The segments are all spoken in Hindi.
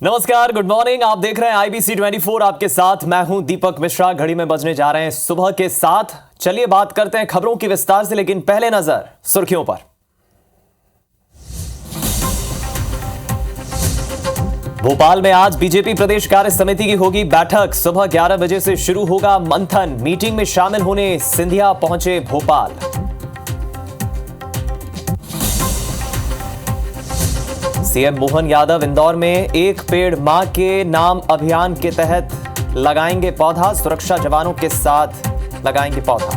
नमस्कार, गुड मॉर्निंग। आप देख रहे हैं IBC 24। आपके साथ मैं हूं दीपक मिश्रा। घड़ी में बजने जा रहे हैं सुबह के 7। चलिए बात करते हैं खबरों की विस्तार से, लेकिन पहले नजर सुर्खियों पर। भोपाल में आज बीजेपी प्रदेश कार्य समिति की होगी बैठक। सुबह 11 बजे से शुरू होगा मंथन। मीटिंग में शामिल होने सिंधिया पहुंचे भोपाल। सीएम मोहन यादव इंदौर में एक पेड़ मां के नाम अभियान के तहत लगाएंगे पौधा। सुरक्षा जवानों के साथ लगाएंगे पौधा।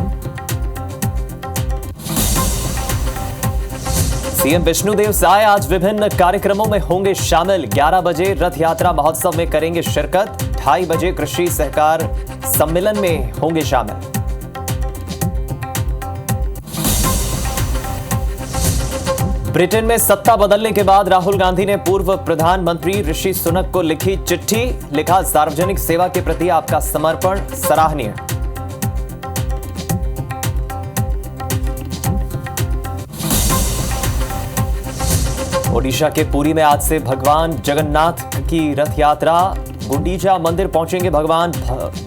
सीएम विष्णुदेव साय आज विभिन्न कार्यक्रमों में होंगे शामिल। 11 बजे रथ यात्रा महोत्सव में करेंगे शिरकत। 2:30 बजे कृषि सहकार सम्मेलन में होंगे शामिल। ब्रिटेन में सत्ता बदलने के बाद राहुल गांधी ने पूर्व प्रधानमंत्री ऋषि सुनक को लिखी चिट्ठी। लिखा, सार्वजनिक सेवा के प्रति आपका समर्पण सराहनीय। ओडिशा के पुरी में आज से भगवान जगन्नाथ की रथ यात्रा। गुंडीचा मंदिर पहुंचेंगे भगवान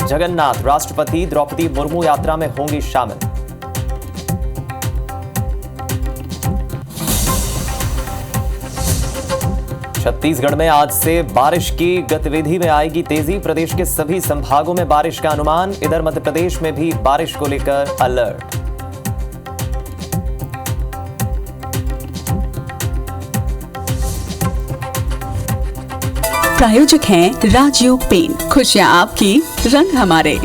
जगन्नाथ। राष्ट्रपति द्रौपदी मुर्मू यात्रा में होंगी शामिल। छत्तीसगढ़ में आज से बारिश की गतिविधि में आएगी तेजी। प्रदेश के सभी संभागों में बारिश का अनुमान। इधर मध्य प्रदेश में भी बारिश को लेकर अलर्ट। प्रायोजक हैं राजयोग पेन। खुशियां आपकी, रंग हमारे।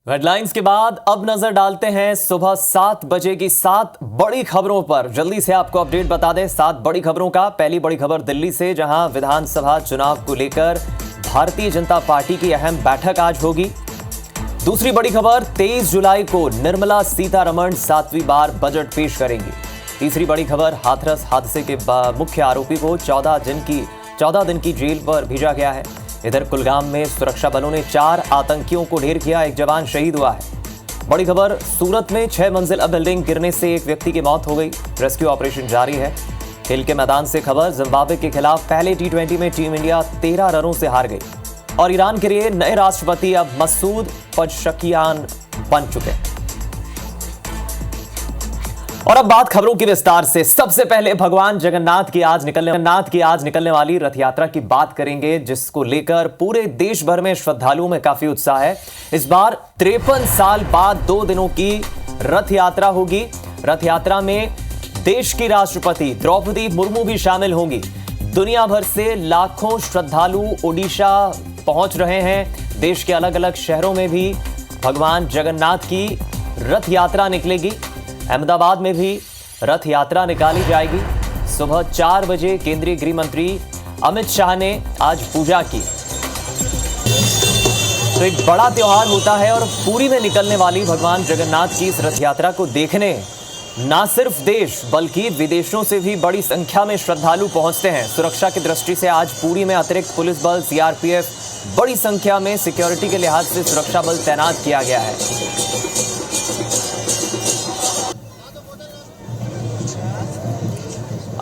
हेडलाइंस के बाद अब नजर डालते हैं सुबह 7 बजे की 7 बड़ी खबरों पर। जल्दी से आपको अपडेट बता दें 7 बड़ी खबरों का। पहली बड़ी खबर दिल्ली से, जहां विधानसभा चुनाव को लेकर भारतीय जनता पार्टी की अहम बैठक आज होगी। दूसरी बड़ी खबर, 23 जुलाई को निर्मला सीतारमण 7वीं बार बजट पेश करेंगी। तीसरी बड़ी खबर, हाथरस हादसे के मुख्य आरोपी को 14 दिन की जेल पर भेजा गया है। इधर कुलगाम में सुरक्षा बलों ने 4 आतंकियों को ढेर किया। एक जवान शहीद हुआ है। बड़ी खबर, सूरत में 6 मंजिला बिल्डिंग गिरने से एक व्यक्ति की मौत हो गई। रेस्क्यू ऑपरेशन जारी है। खेल के मैदान से खबर, जिम्बाब्वे के खिलाफ पहले T20 में टीम इंडिया 13 रनों से हार गई। और ईरान के लिए नए राष्ट्रपति अब मसूद पज़ेश्कियान बन चुके हैं। और अब बात खबरों की विस्तार से। सबसे पहले भगवान जगन्नाथ की आज निकलने वाली रथ यात्रा की बात करेंगे, जिसको लेकर पूरे देश भर में श्रद्धालुओं में काफी उत्साह है। इस बार 53 साल बाद 2 दिनों की रथ यात्रा होगी। रथ यात्रा में देश की राष्ट्रपति द्रौपदी मुर्मू भी शामिल होंगी। दुनिया भर से लाखों श्रद्धालु ओडिशा पहुंच रहे हैं। देश के अलग अलग शहरों में भी भगवान जगन्नाथ की रथ यात्रा निकलेगी। अहमदाबाद में भी रथ यात्रा निकाली जाएगी। सुबह 4 बजे केंद्रीय गृह मंत्री अमित शाह ने आज पूजा की। तो एक बड़ा त्योहार होता है और पुरी में निकलने वाली भगवान जगन्नाथ की इस रथ यात्रा को देखने ना सिर्फ देश बल्कि विदेशों से भी बड़ी संख्या में श्रद्धालु पहुंचते हैं। सुरक्षा की दृष्टि से आज पुरी में अतिरिक्त पुलिस बल, CRPF, बड़ी संख्या में सिक्योरिटी के लिहाज से सुरक्षा बल तैनात किया गया है।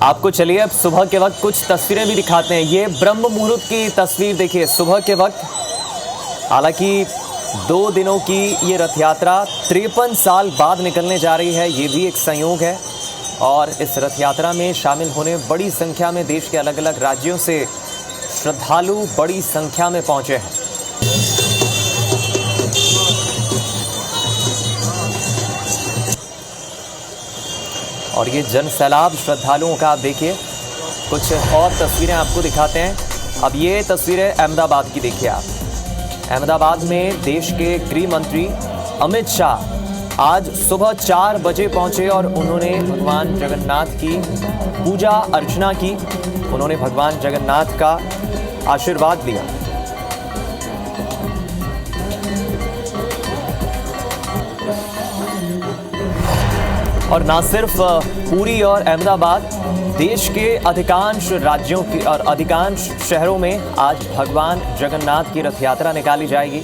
आपको चलिए अब सुबह के वक्त कुछ तस्वीरें भी दिखाते हैं। ये ब्रह्म मुहूर्त की तस्वीर देखिए सुबह के वक्त। हालांकि 2 दिनों की ये रथ यात्रा 53 साल बाद निकलने जा रही है, ये भी एक संयोग है। और इस रथ यात्रा में शामिल होने बड़ी संख्या में देश के अलग अलग राज्यों से श्रद्धालु बड़ी संख्या में पहुंचे हैं। और ये जन सैलाब श्रद्धालुओं का आप देखिए। कुछ और तस्वीरें आपको दिखाते हैं। अब ये तस्वीरें अहमदाबाद की देखिए आप। अहमदाबाद में देश के गृह मंत्री अमित शाह आज सुबह 4 बजे पहुंचे और उन्होंने भगवान जगन्नाथ की पूजा अर्चना की। उन्होंने भगवान जगन्नाथ का आशीर्वाद लिया। और ना सिर्फ पुरी और अहमदाबाद, देश के अधिकांश राज्यों की और अधिकांश शहरों में आज भगवान जगन्नाथ की रथ यात्रा निकाली जाएगी।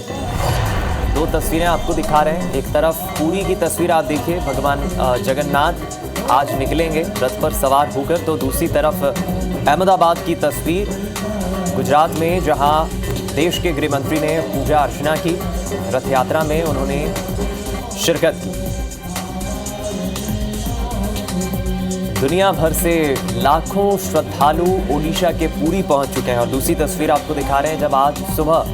दो तस्वीरें आपको दिखा रहे हैं। एक तरफ पुरी की तस्वीर आप देखिए, भगवान जगन्नाथ आज निकलेंगे रथ पर सवार होकर, तो दूसरी तरफ अहमदाबाद की तस्वीर गुजरात में, जहां देश के गृह मंत्री ने पूजा अर्चना की, रथ यात्रा में उन्होंने शिरकत की। दुनिया भर से लाखों श्रद्धालु ओडिशा के पुरी पहुंच चुके हैं। और दूसरी तस्वीर आपको दिखा रहे हैं जब आज सुबह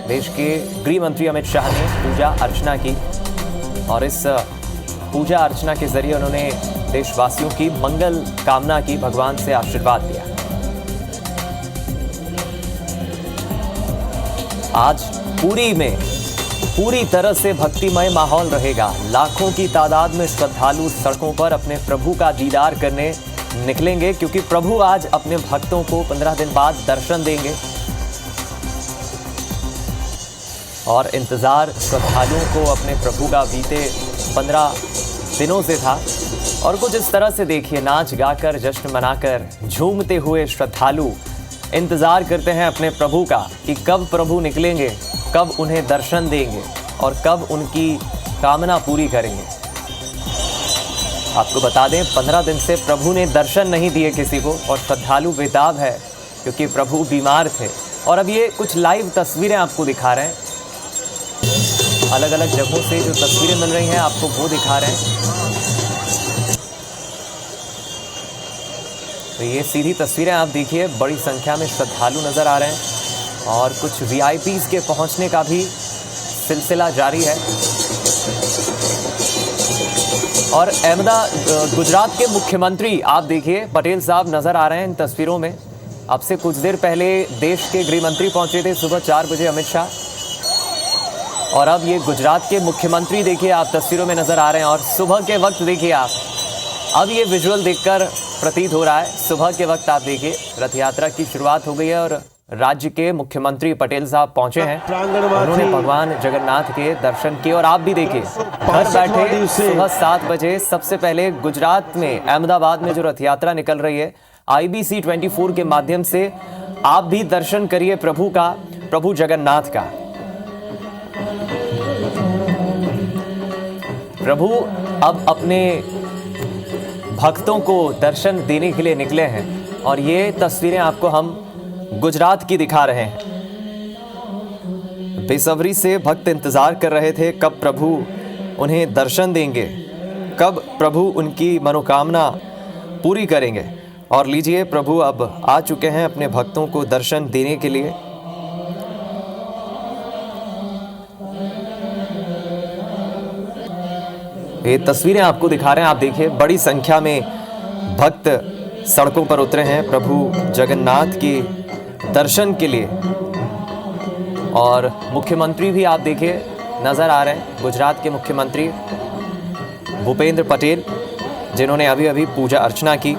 देश के गृह मंत्री अमित शाह ने पूजा अर्चना की, और इस पूजा अर्चना के जरिए उन्होंने देशवासियों की मंगल कामना की, भगवान से आशीर्वाद दिया। आज पुरी में पूरी तरह से भक्तिमय माहौल रहेगा। लाखों की तादाद में श्रद्धालु सड़कों पर अपने प्रभु का दीदार करने निकलेंगे, क्योंकि प्रभु आज अपने भक्तों को 15 दिन बाद दर्शन देंगे। और इंतजार श्रद्धालुओं को अपने प्रभु का बीते 15 दिनों से था। और कुछ इस तरह से देखिए, नाच गाकर जश्न मनाकर झूमते हुए श्रद्धालु इंतजार करते हैं अपने प्रभु का कि कब प्रभु निकलेंगे, कब उन्हें दर्शन देंगे और कब उनकी कामना पूरी करेंगे। आपको बता दें, 15 दिन से प्रभु ने दर्शन नहीं दिए किसी को, और श्रद्धालु बेताब है क्योंकि प्रभु बीमार थे। और अब ये कुछ लाइव तस्वीरें आपको दिखा रहे हैं, अलग अलग जगहों से जो तस्वीरें मिल रही हैं आपको वो दिखा रहे हैं। तो ये सीधी तस्वीरें आप देखिए, बड़ी संख्या में श्रद्धालु नजर आ रहे हैं और कुछ वीआईपीज़ के पहुंचने का भी सिलसिला जारी है। और गुजरात के मुख्यमंत्री आप देखिए, पटेल साहब नजर आ रहे हैं इन तस्वीरों में। अब से कुछ देर पहले देश के गृह मंत्री पहुंचे थे, सुबह 4 बजे अमित शाह, और अब ये गुजरात के मुख्यमंत्री देखिए आप तस्वीरों में नजर आ रहे हैं। और सुबह के वक्त देखिए आप, अब ये विजुअल देखकर प्रतीत हो रहा है, सुबह के वक्त आप देखिए रथ यात्रा की शुरुआत हो गई है और राज्य के मुख्यमंत्री पटेल साहब पहुंचे हैं। उन्होंने भगवान जगन्नाथ के दर्शन किए। और आप भी देखिए, घर बैठे सुबह 7 बजे सबसे पहले गुजरात में अहमदाबाद में जो रथ यात्रा निकल रही है, IBC 24 के माध्यम से आप भी दर्शन करिए प्रभु का, प्रभु जगन्नाथ का। प्रभु अब अपने भक्तों को दर्शन देने के लिए निकले हैं, और ये तस्वीरें आपको हम गुजरात की दिखा रहे हैं। बेसब्री से भक्त इंतजार कर रहे थे कब प्रभु उन्हें दर्शन देंगे, कब प्रभु उनकी मनोकामना पूरी करेंगे। और लीजिए, प्रभु अब आ चुके हैं अपने भक्तों को दर्शन देने के लिए। ये तस्वीरें आपको दिखा रहे हैं, आप देखिए, बड़ी संख्या में भक्त सड़कों पर उतरे हैं प्रभु जगन्नाथ के दर्शन के लिए। और मुख्यमंत्री भी आप देखिए नजर आ रहे हैं, गुजरात के मुख्यमंत्री भूपेंद्र पटेल, जिन्होंने अभी अभी पूजा अर्चना की।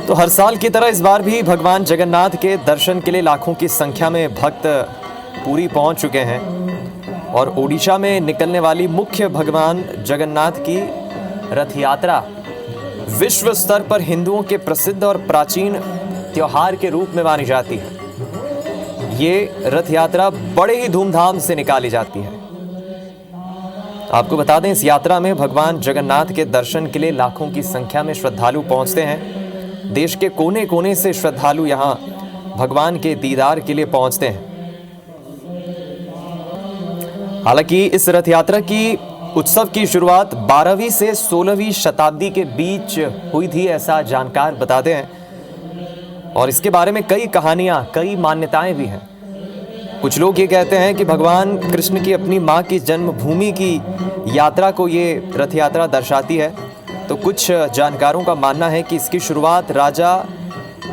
तो हर साल की तरह इस बार भी भगवान जगन्नाथ के दर्शन के लिए लाखों की संख्या में भक्त पुरी पहुंच चुके हैं। और ओडिशा में निकलने वाली मुख्य भगवान जगन्नाथ की रथ यात्रा विश्व स्तर पर हिंदुओं के प्रसिद्ध और प्राचीन त्योहार के रूप में मानी जाती है। ये रथ यात्रा बड़े ही धूमधाम से निकाली जाती है। आपको बता दें, इस यात्रा में भगवान जगन्नाथ के दर्शन के लिए लाखों की संख्या में श्रद्धालु पहुंचते हैं। देश के कोने कोने से श्रद्धालु यहां भगवान के दीदार के लिए पहुंचते हैं। हालांकि इस रथ यात्रा की उत्सव की शुरुआत 12वीं से 16वीं शताब्दी के बीच हुई थी, ऐसा जानकार बताते हैं। और इसके बारे में कई कहानियां, कई मान्यताएं भी हैं। कुछ लोग ये कहते हैं कि भगवान कृष्ण की अपनी मां की जन्मभूमि की यात्रा को ये रथ यात्रा दर्शाती है। तो कुछ जानकारों का मानना है कि इसकी शुरुआत राजा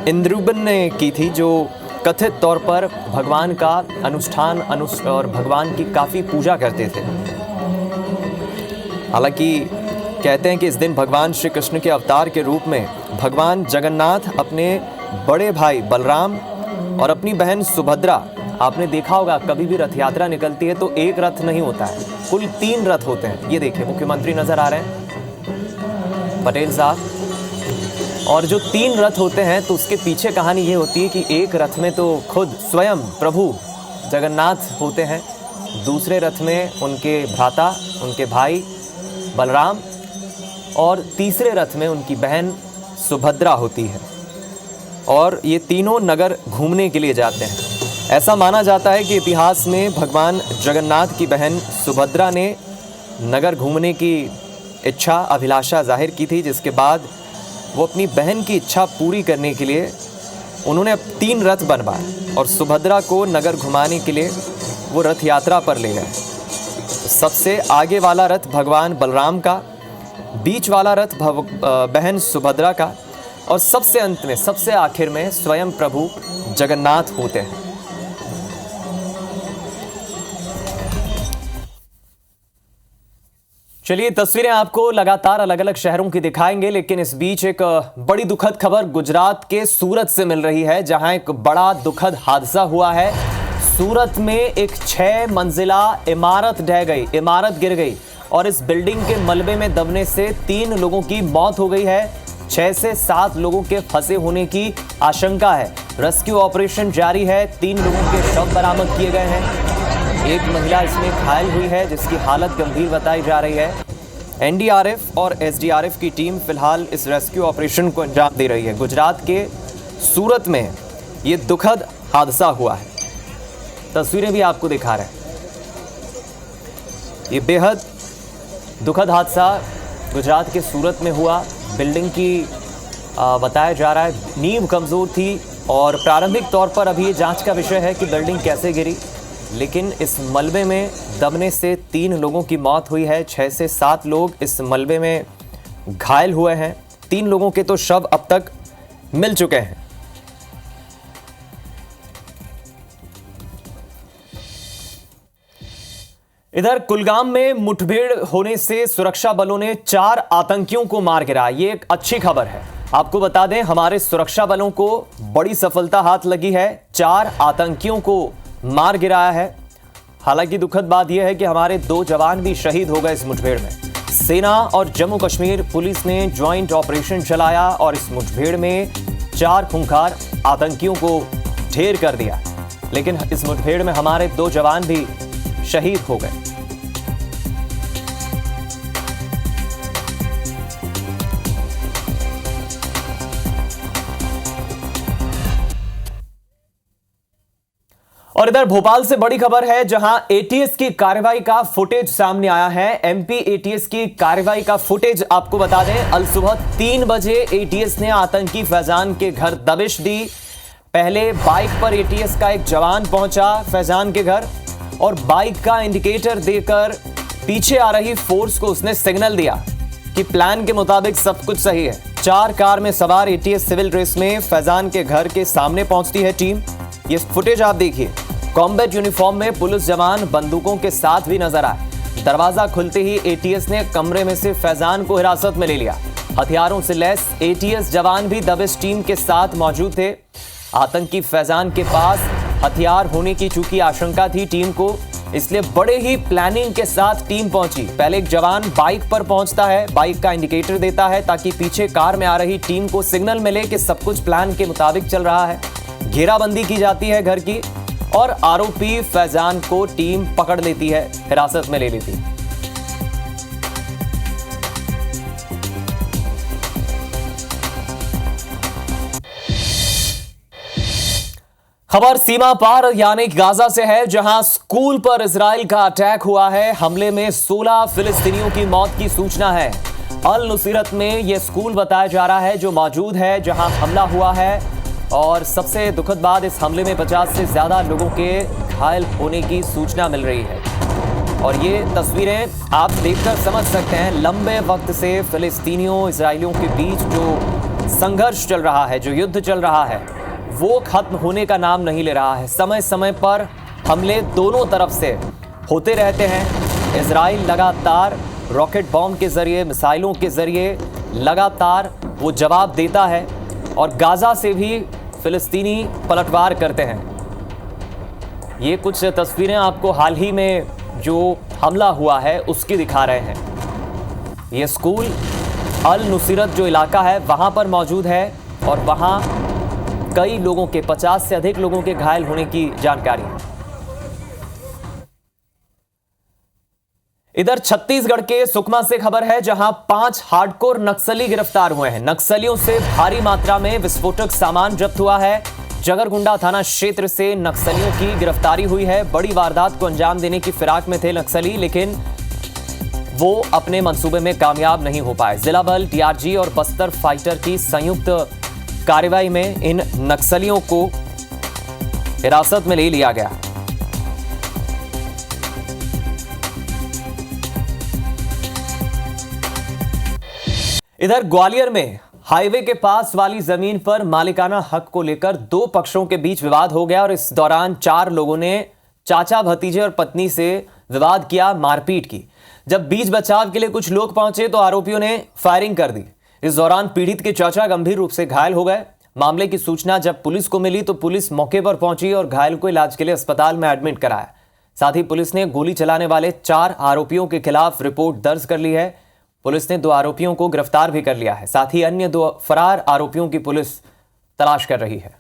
इंद्रुबन ने की थी, जो कथित तौर पर भगवान का अनुष्ठान और भगवान की काफ़ी पूजा करते थे। हालांकि कहते हैं कि इस दिन भगवान श्री कृष्ण के अवतार के रूप में भगवान जगन्नाथ अपने बड़े भाई बलराम और अपनी बहन सुभद्रा, आपने देखा होगा कभी भी रथ यात्रा निकलती है तो एक रथ नहीं होता है, कुल 3 रथ होते हैं। ये देखिए, मुख्यमंत्री नजर आ रहे हैं, पटेल साहब, और जो 3 रथ होते हैं तो उसके पीछे कहानी ये होती है कि एक रथ में तो खुद स्वयं प्रभु जगन्नाथ होते हैं, दूसरे रथ में उनके भ्राता, उनके भाई बलराम, और तीसरे रथ में उनकी बहन सुभद्रा होती है। और ये तीनों नगर घूमने के लिए जाते हैं। ऐसा माना जाता है कि इतिहास में भगवान जगन्नाथ की बहन सुभद्रा ने नगर घूमने की इच्छा, अभिलाषा जाहिर की थी, जिसके बाद वो अपनी बहन की इच्छा पूरी करने के लिए उन्होंने अब 3 रथ बनवाए और सुभद्रा को नगर घुमाने के लिए वो रथ यात्रा पर ले गए। सबसे आगे वाला रथ भगवान बलराम का, बीच वाला रथ बहन सुभद्रा का, और सबसे अंत में, सबसे आखिर में स्वयं प्रभु जगन्नाथ होते हैं। चलिए, तस्वीरें आपको लगातार अलग अलग शहरों की दिखाएंगे, लेकिन इस बीच एक बड़ी दुखद खबर गुजरात के सूरत से मिल रही है, जहां एक बड़ा दुखद हादसा हुआ है। सूरत में एक 6 मंजिला इमारत ढह गई, इमारत गिर गई और इस बिल्डिंग के मलबे में दबने से 3 लोगों की मौत हो गई है। 6 से 7 लोगों के फंसे होने की आशंका है। रेस्क्यू ऑपरेशन जारी है। 3 लोगों के शव बरामद किए गए हैं। एक महिला इसमें घायल हुई है, जिसकी हालत गंभीर बताई जा रही है। एनडीआरएफ और एसडीआरएफ की टीम फिलहाल इस रेस्क्यू ऑपरेशन को अंजाम दे रही है। गुजरात के सूरत में ये दुखद हादसा हुआ है। तस्वीरें भी आपको दिखा रहे हैं। ये बेहद दुखद हादसा गुजरात के सूरत में हुआ। बिल्डिंग की बताया जा रहा है नींव कमज़ोर थी और प्रारंभिक तौर पर अभी ये जांच का विषय है कि बिल्डिंग कैसे गिरी, लेकिन इस मलबे में दबने से 3 लोगों की मौत हुई है। 6 से 7 लोग इस मलबे में घायल हुए हैं। 3 लोगों के तो शव अब तक मिल चुके हैं। इधर कुलगाम में मुठभेड़ होने से सुरक्षा बलों ने 4 आतंकियों को मार गिराया। ये एक अच्छी खबर है। आपको बता दें, हमारे सुरक्षा बलों को बड़ी सफलता हाथ लगी है। 4 आतंकियों को मार गिराया है। हालांकि दुखद बात यह है कि हमारे 2 जवान भी शहीद हो गए इस मुठभेड़ में। सेना और जम्मू कश्मीर पुलिस ने ज्वाइंट ऑपरेशन चलाया और इस मुठभेड़ में 4 खूंखार आतंकियों को ढेर कर दिया, लेकिन इस मुठभेड़ में हमारे 2 जवान भी शहीद हो गए। और इधर भोपाल से बड़ी खबर है, जहां एटीएस की कार्रवाई का फुटेज सामने आया है। एमपी एटीएस की कार्रवाई का फुटेज आपको बता दें। अल सुबह 3 बजे एटीएस ने आतंकी फैजान के घर दबिश दी। पहले बाइक पर एटीएस का एक जवान पहुंचा फैजान के घर और बाइक का इंडिकेटर देकर पीछे आ रही फोर्स को उसने सिग्नल दिया कि प्लान के मुताबिक सब कुछ सही है। 4 कार में सवार एटीएस सिविल ड्रेस में फैजान के घर के सामने पहुंचती है टीम। ये फुटेज आप देखिए। कॉम्बैट यूनिफॉर्म में पुलिस जवान बंदूकों के साथ भी नजर आए। दरवाजा खुलते ही एटीएस ने कमरे में से फैजान को हिरासत में ले लिया। हथियारों से लैस एटीएस जवान भी दबिश टीम के साथ मौजूद थे। आतंकी फैजान के पास हथियार होने की चूंकि आशंका थी टीम को, इसलिए बड़े ही प्लानिंग के साथ टीम पहुंची। पहले एक जवान बाइक पर पहुंचता है, बाइक का इंडिकेटर देता है ताकि पीछे कार में आ रही टीम को सिग्नल मिले कि सब कुछ प्लान के मुताबिक चल रहा है। घेराबंदी की जाती है घर की और आरोपी फैजान को टीम पकड़ लेती है, हिरासत में ले लेती है। खबर सीमा पार यानी गाजा से है, जहां स्कूल पर इजराइल का अटैक हुआ है। हमले में 16 फिलिस्तीनियों की मौत की सूचना है। अल नुसीरत में यह स्कूल बताया जा रहा है जो मौजूद है जहां हमला हुआ है। और सबसे दुखद बात, इस हमले में 50 से ज्यादा लोगों के घायल होने की सूचना मिल रही है। और ये तस्वीरें आप देखकर समझ सकते हैं, लंबे वक्त से फिलिस्तीनियों इजराइलियों के बीच जो संघर्ष चल रहा है, जो युद्ध चल रहा है, वो खत्म होने का नाम नहीं ले रहा है। समय समय पर हमले दोनों तरफ से होते रहते हैं। इजराइल लगातार रॉकेट बॉम्ब के जरिए, मिसाइलों के जरिए लगातार वो जवाब देता है और गाजा से भी फिलिस्तीनी पलटवार करते हैं। ये कुछ तस्वीरें आपको हाल ही में जो हमला हुआ है उसकी दिखा रहे हैं। ये स्कूल अल नुसीरत जो इलाका है वहां पर मौजूद है और वहां कई लोगों के 50 से अधिक लोगों के घायल होने की जानकारी है। इधर छत्तीसगढ़ के सुकमा से खबर है जहां 5 हार्डकोर नक्सली गिरफ्तार हुए हैं। नक्सलियों से भारी मात्रा में विस्फोटक सामान जब्त हुआ है। जगरगुंडा थाना क्षेत्र से नक्सलियों की गिरफ्तारी हुई है। बड़ी वारदात को अंजाम देने की फिराक में थे नक्सली, लेकिन वो अपने मंसूबे में कामयाब नहीं हो पाए। जिला बल, डीआरजी और बस्तर फाइटर की संयुक्त कार्रवाई में इन नक्सलियों को हिरासत में ले लिया गया। इधर ग्वालियर में हाईवे के पास वाली जमीन पर मालिकाना हक को लेकर 2 पक्षों के बीच विवाद हो गया और इस दौरान 4 लोगों ने चाचा, भतीजे और पत्नी से विवाद किया, मारपीट की। जब बीच बचाव के लिए कुछ लोग पहुंचे तो आरोपियों ने फायरिंग कर दी। इस दौरान पीड़ित के चाचा गंभीर रूप से घायल हो गए। मामले की सूचना जब पुलिस को मिली तो पुलिस मौके पर पहुंची और घायल को इलाज के लिए अस्पताल में एडमिट कराया। साथ ही पुलिस ने गोली चलाने वाले 4 आरोपियों के खिलाफ रिपोर्ट दर्ज कर ली है। पुलिस ने 2 आरोपियों को गिरफ्तार भी कर लिया है। साथ ही अन्य 2 फरार आरोपियों की पुलिस तलाश कर रही है।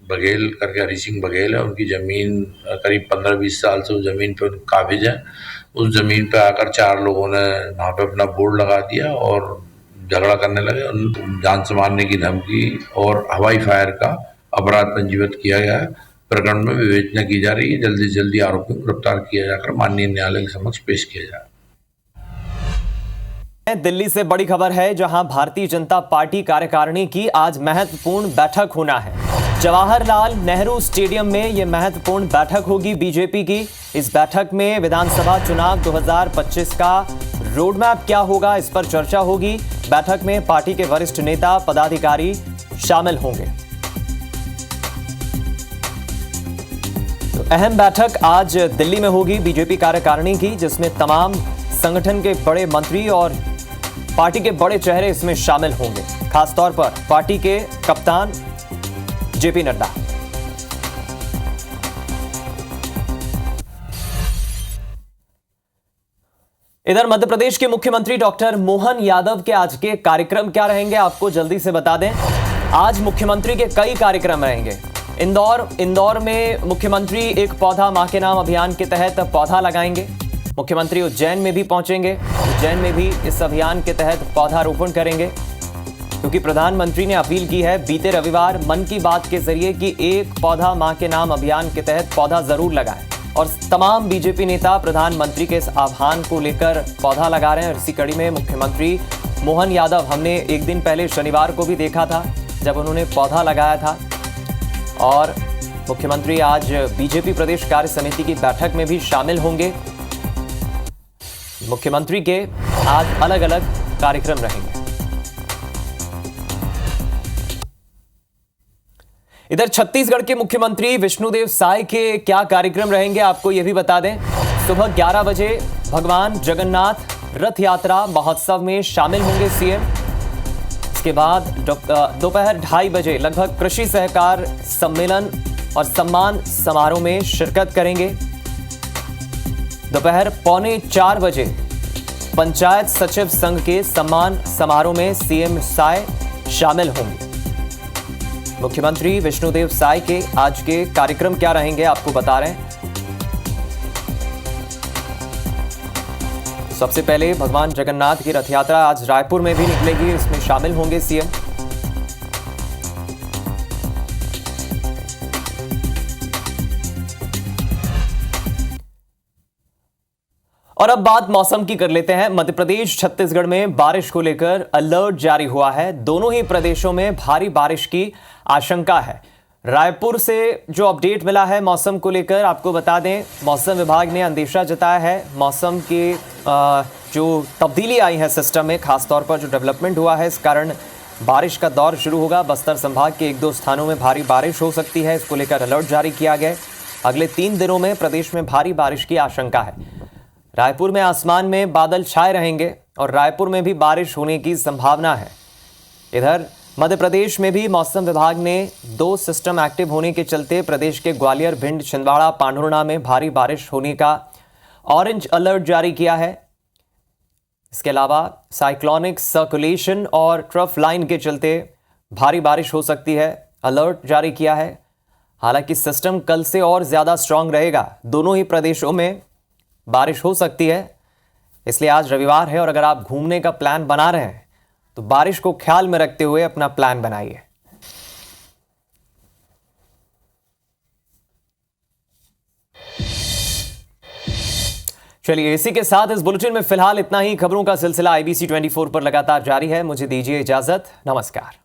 बघेल करके हरी सिंह बघेल है, उनकी ज़मीन करीब 15-20 साल से उस ज़मीन पे काबिज है। उस ज़मीन पे आकर 4 लोगों ने वहाँ पे अपना बोर्ड लगा दिया और झगड़ा करने लगे। जान से मारने की धमकी और हवाई फायर का अपराध पंजीबद्ध किया गया है। प्रकरण में विवेचना की जा रही है। जल्दी से जल्दी आरोपियों को गिरफ्तार किया जाकर माननीय न्यायालय के समक्ष पेश किया जाए। दिल्ली से बड़ी खबर है जहां भारतीय जनता पार्टी कार्यकारिणी की आज महत्वपूर्ण बैठक होना है। जवाहरलाल नेहरू स्टेडियम में यह महत्वपूर्ण बैठक होगी बीजेपी की। इस बैठक में विधानसभा चुनाव 2025 का रोडमैप क्या होगा, इस पर चर्चा होगी। बैठक में पार्टी के वरिष्ठ नेता, पदाधिकारी शामिल होंगे। तो अहम बैठक आज दिल्ली में होगी बीजेपी कार्यकारिणी की, जिसमें तमाम संगठन के बड़े मंत्री और पार्टी के बड़े चेहरे इसमें शामिल होंगे। खासतौर पर पार्टी के कप्तान जेपी नड्डा। इधर मध्य प्रदेश के मुख्यमंत्री डॉक्टर मोहन यादव के आज के कार्यक्रम क्या रहेंगे, आपको जल्दी से बता दें। आज मुख्यमंत्री के कई कार्यक्रम रहेंगे। इंदौर में मुख्यमंत्री एक पौधा मां के नाम अभियान के तहत पौधा लगाएंगे। मुख्यमंत्री उज्जैन में भी पहुंचेंगे। उज्जैन में भी इस अभियान के तहत पौधारोपण करेंगे, क्योंकि प्रधानमंत्री ने अपील की है बीते रविवार मन की बात के जरिए कि एक पौधा मां के नाम अभियान के तहत पौधा जरूर लगाएं। और तमाम बीजेपी नेता प्रधानमंत्री के इस आह्वान को लेकर पौधा लगा रहे हैं। और इसी कड़ी में मुख्यमंत्री मोहन यादव हमने एक दिन पहले शनिवार को भी देखा था जब उन्होंने पौधा लगाया था। और मुख्यमंत्री आज बीजेपी प्रदेश कार्य समिति की बैठक में भी शामिल होंगे। मुख्यमंत्री के आज अलग अलग कार्यक्रम रहेंगे। इधर छत्तीसगढ़ के मुख्यमंत्री विष्णुदेव साय के क्या कार्यक्रम रहेंगे, आपको यह भी बता दें। सुबह 11 बजे भगवान जगन्नाथ रथ यात्रा महोत्सव में शामिल होंगे सीएम। इसके बाद दोपहर 2:30 बजे लगभग कृषि सहकार सम्मेलन और सम्मान समारोह में शिरकत करेंगे। दोपहर 3:45 बजे पंचायत सचिव संघ के सम्मान समारोह में सीएम साय शामिल होंगे। मुख्यमंत्री विष्णुदेव साय के आज के कार्यक्रम क्या रहेंगे, आपको बता रहे हैं। सबसे पहले भगवान जगन्नाथ की रथ यात्रा आज रायपुर में भी निकलेगी, इसमें शामिल होंगे सीएम। और अब बात मौसम की कर लेते हैं। मध्य प्रदेश, छत्तीसगढ़ में बारिश को लेकर अलर्ट जारी हुआ है। दोनों ही प्रदेशों में भारी बारिश की आशंका है। रायपुर से जो अपडेट मिला है मौसम को लेकर, आपको बता दें, मौसम विभाग ने अंदेशा जताया है मौसम के जो तब्दीली आई है सिस्टम में, खासतौर पर जो डेवलपमेंट हुआ है, इस कारण बारिश का दौर शुरू होगा। बस्तर संभाग के 1-2 स्थानों में भारी बारिश हो सकती है, इसको लेकर अलर्ट जारी किया गया है। अगले 3 दिनों में प्रदेश में भारी बारिश की आशंका है। रायपुर में आसमान में बादल छाए रहेंगे और रायपुर में भी बारिश होने की संभावना है। इधर मध्य प्रदेश में भी मौसम विभाग ने 2 सिस्टम एक्टिव होने के चलते प्रदेश के ग्वालियर, भिंड, छिंदवाड़ा, पांढुर्णा में भारी बारिश होने का ऑरेंज अलर्ट जारी किया है। इसके अलावा साइक्लोनिक सर्कुलेशन और ट्रफ लाइन के चलते भारी बारिश हो सकती है, अलर्ट जारी किया है। हालांकि सिस्टम कल से और ज़्यादा स्ट्रांग रहेगा, दोनों ही प्रदेशों में बारिश हो सकती है। इसलिए आज रविवार है और अगर आप घूमने का प्लान बना रहे हैं तो बारिश को ख्याल में रखते हुए अपना प्लान बनाइए। चलिए, इसी के साथ इस बुलेटिन में फिलहाल इतना ही। खबरों का सिलसिला IBC 24 पर लगातार जारी है। मुझे दीजिए इजाजत, नमस्कार।